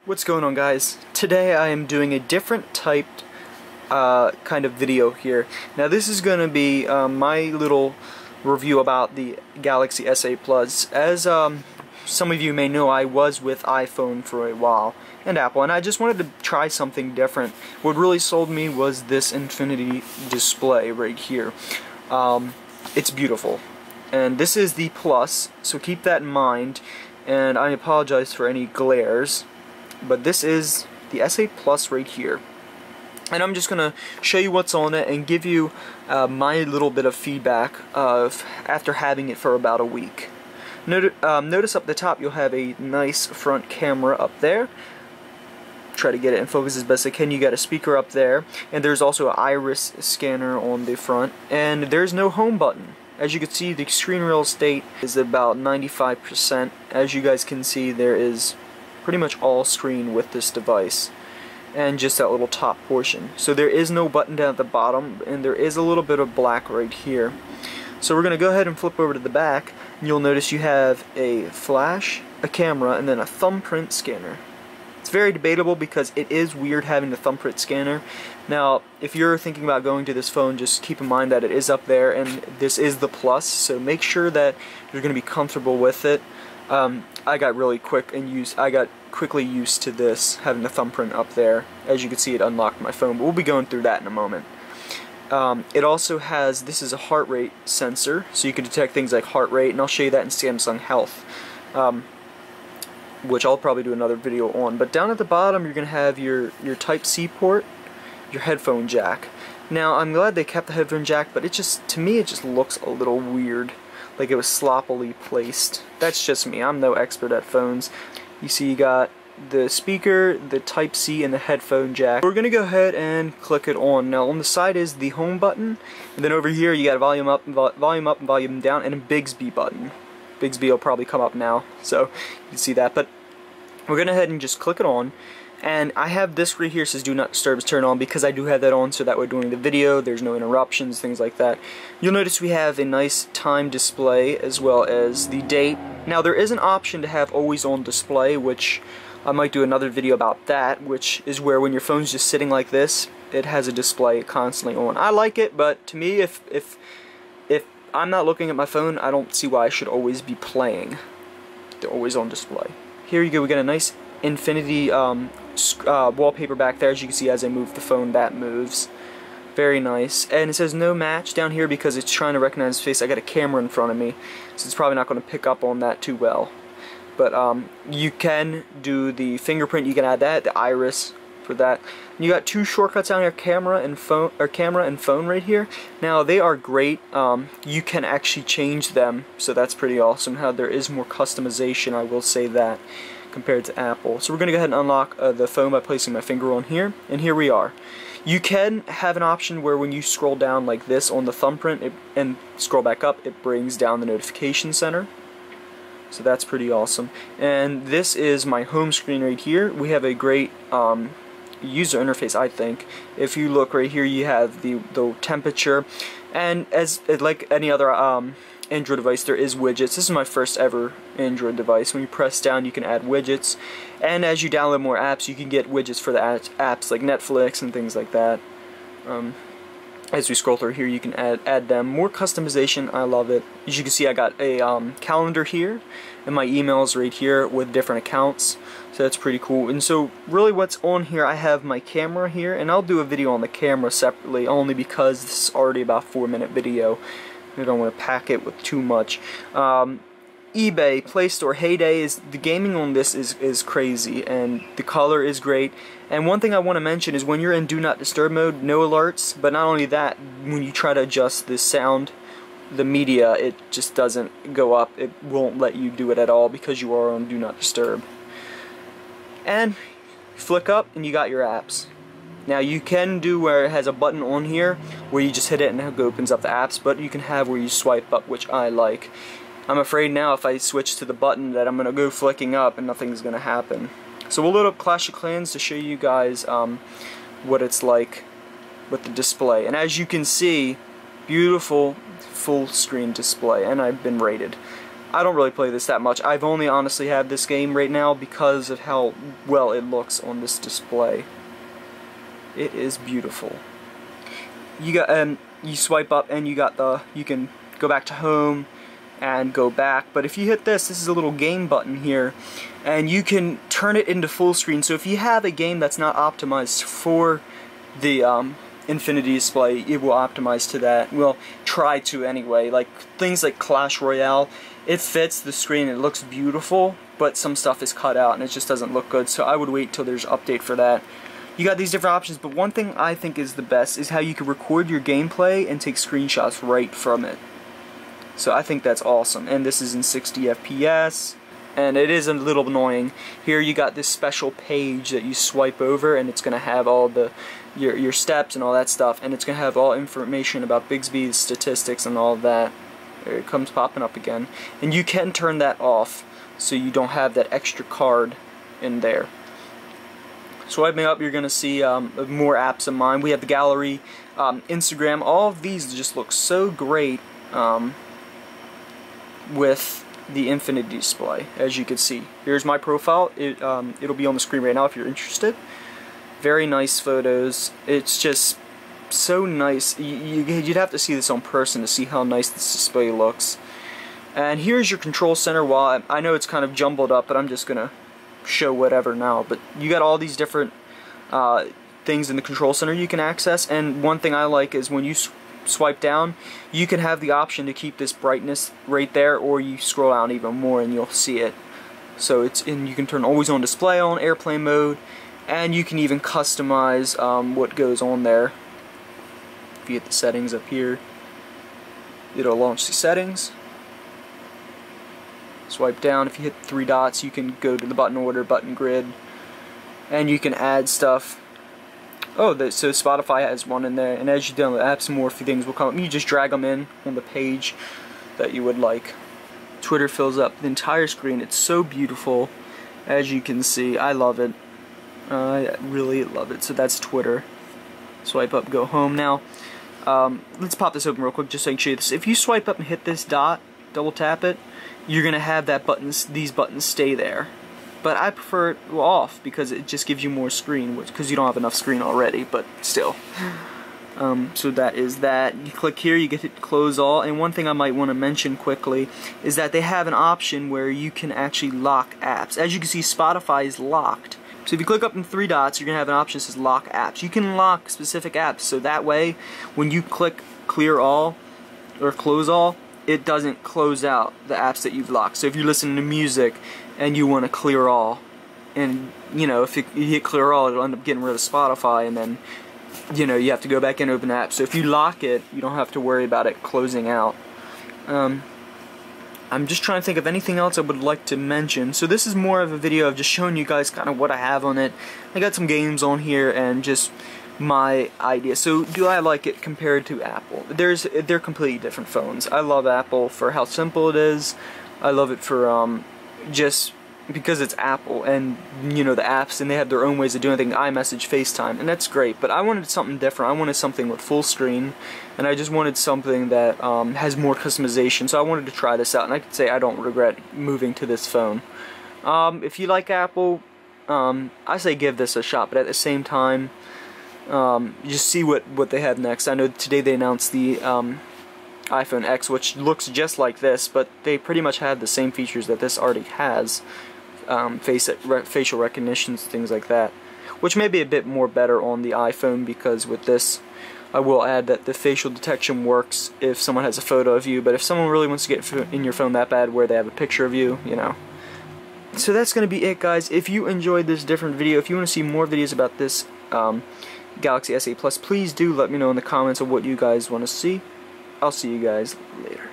What's going on, guys? Today I am doing a different typed kind of video here. Now this is going to be my little review about the Galaxy S8 Plus. As some of you may know, I was with iPhone for a while and Apple, and I just wanted to try something different. What really sold me was this infinity display right here. It's beautiful, and this is the Plus, so keep that in mind. And I apologize for any glares, but this is the S8 Plus right here. And I'm just going to show you what's on it and give you my little bit of feedback of after having it for about a week. Notice up the top you'll have a nice front camera up there. Try to get it in focus as best I can. You got a speaker up there, and there's also an iris scanner on the front, and there's no home button. As you can see, the screen real estate is about 95%. As you guys can see, there is pretty much all screen with this device, and just that little top portion. So there is no button down at the bottom, and there is a little bit of black right here. So we're going to go ahead and flip over to the back, and you'll notice you have a flash, a camera, and then a thumbprint scanner. It's very debatable because it is weird having the thumbprint scanner. Now, if you're thinking about going to this phone, just keep in mind that it is up there, and this is the Plus, so make sure that you're going to be comfortable with it. I got quickly used to this, having the thumbprint up there. As you can see, it unlocked my phone, but we'll be going through that in a moment. It also has, this is a heart rate sensor, so you can detect things like heart rate, and I'll show you that in Samsung Health, which I'll probably do another video on. But down at the bottom, you're going to have your Type-C port, your headphone jack. Now, I'm glad they kept the headphone jack, but to me, it just looks a little weird, like it was sloppily placed. That's just me. I'm no expert at phones. You see, you got the speaker, the Type-C, and the headphone jack. We're gonna go ahead and click it on. Now, on the side is the home button, and then over here you got a volume up and volume down, and a Bixby button. Bixby will probably come up now, so you can see that. But we're gonna go ahead and just click it on. And I have this right here, says do not disturb is turned on, because I do have that on, so that way during the video there's no interruptions, things like that. You'll notice we have a nice time display as well as the date. Now there is an option to have always on display, which I might do another video about that, which is where when your phone's just sitting like this, it has a display constantly on. I like it, but to me, if I'm not looking at my phone, I don't see why I should always be playing the always on display. Here you go, we got a nice infinity wallpaper back there. As you can see, as I move the phone, that moves. Very nice. And it says no match down here because it's trying to recognize his face. I got a camera in front of me, so it's probably not going to pick up on that too well. But you can do the fingerprint, you can add that, the iris for that. And you got two shortcuts down here, camera and phone right here. Now they are great. You can actually change them, so that's pretty awesome. How there is more customization, I will say that, compared to Apple. So we're going to go ahead and unlock the phone by placing my finger on here, and here we are. You can have an option where when you scroll down like this on the thumbprint and scroll back up, it brings down the notification center. So that's pretty awesome. And this is my home screen right here. We have a great user interface, I think. If you look right here, you have the temperature, and as like any other Android device, there is widgets. This is my first ever Android device. When you press down, you can add widgets, and as you download more apps, you can get widgets for the apps like Netflix and things like that. As we scroll through here, you can add them. More customization, I love it. As you can see, I got a calendar here, and my emails right here with different accounts, so that's pretty cool. And so really what's on here, I have my camera here, and I'll do a video on the camera separately, only because this is already about a 4-minute video. I don't want to pack it with too much. eBay, Play Store, Heyday, the gaming on this is crazy, and the color is great. And one thing I want to mention is when you're in Do Not Disturb mode, no alerts, but not only that, when you try to adjust the sound, the media, it just doesn't go up. It won't let you do it at all because you are on Do Not Disturb. And flick up and you got your apps. Now you can do where it has a button on here where you just hit it and it opens up the apps, but you can have where you swipe up, which I like. I'm afraid now if I switch to the button that I'm going to go flicking up and nothing's going to happen. So we'll load up Clash of Clans to show you guys what it's like with the display. And as you can see, beautiful full screen display, and I've been rated. I don't really play this that much. I've only honestly had this game right now because of how well it looks on this display. It is beautiful. You got you swipe up and you can go back to home and go back. But if you hit this is a little game button here, and you can turn it into full screen. So if you have a game that's not optimized for the infinity display, it will optimize to that. Well, try to anyway. Like things like Clash Royale, it fits the screen, it looks beautiful, but some stuff is cut out and it just doesn't look good. So I would wait till there's an update for that. You got these different options, but one thing I think is the best is how you can record your gameplay and take screenshots right from it. So I think that's awesome. And this is in 60 FPS, and it is a little annoying. Here you got this special page that you swipe over, and it's gonna have all your steps and all that stuff, and it's gonna have all information about Bixby's statistics and all of that. There it comes popping up again, and you can turn that off so you don't have that extra card in there. Swiping up, you're gonna see more apps of mine. We have the gallery, Instagram. All of these just look so great with the infinity display, as you can see. Here's my profile. It'll be on the screen right now if you're interested. Very nice photos. It's just so nice. You'd have to see this on person to see how nice this display looks. And here's your control center. Well, I know it's kind of jumbled up, but I'm just gonna show whatever now. But you got all these different things in the control center you can access. And one thing I like is when you swipe down, you can have the option to keep this brightness right there, or you scroll down even more and you'll see it. So you can turn always on display on airplane mode, and you can even customize what goes on there. If you hit the settings up here, it'll launch the settings. Swipe down. If you hit the three dots, you can go to the button order, button grid, and you can add stuff. Oh, so Spotify has one in there, and as you download apps, more things will come up. You just drag them in on the page that you would like. Twitter fills up the entire screen. It's so beautiful, as you can see. I love it. I really love it. So that's Twitter. Swipe up, go home. Now, let's pop this open real quick just so I can show you this. If you swipe up and hit this dot, double tap it, you're gonna have these buttons stay there. But I prefer it off because it just gives you more screen, because you don't have enough screen already, but still. So that is that. You click here, you get to close all, and one thing I might want to mention quickly is that they have an option where you can actually lock apps. As you can see, Spotify is locked. So if you click up in three dots, you're going to have an option that says lock apps. You can lock specific apps, so that way when you click clear all or close all, it doesn't close out the apps that you've locked. So if you're listening to music and you want to clear all, and you know, if you hit clear all, it'll end up getting rid of Spotify, and then you know, you have to go back and open the app. So if you lock it, you don't have to worry about it closing out. I'm just trying to think of anything else I would like to mention. So this is more of a video of just showing you guys kind of what I have on it. I got some games on here and just my idea. So do I like it compared to Apple? They're completely different phones. I love Apple for how simple it is. I love it for just because it's Apple, and you know, the apps, and they have their own ways of doing things, iMessage, FaceTime, and that's great. But I wanted something different. I wanted something with full screen, and I just wanted something that has more customization. So I wanted to try this out, and I could say I don't regret moving to this phone. If you like Apple, I say give this a shot, but at the same time, just see what they have next. I know today they announced the iPhone X, which looks just like this, but they pretty much have the same features that this already has. Facial recognition, things like that, which may be a bit more better on the iPhone, because with this, I will add that the facial detection works if someone has a photo of you, but if someone really wants to get in your phone that bad where they have a picture of you, you know. So that's going to be it, guys. If you enjoyed this different video, if you want to see more videos about this Galaxy S8 Plus, please do let me know in the comments of what you guys want to see. I'll see you guys later.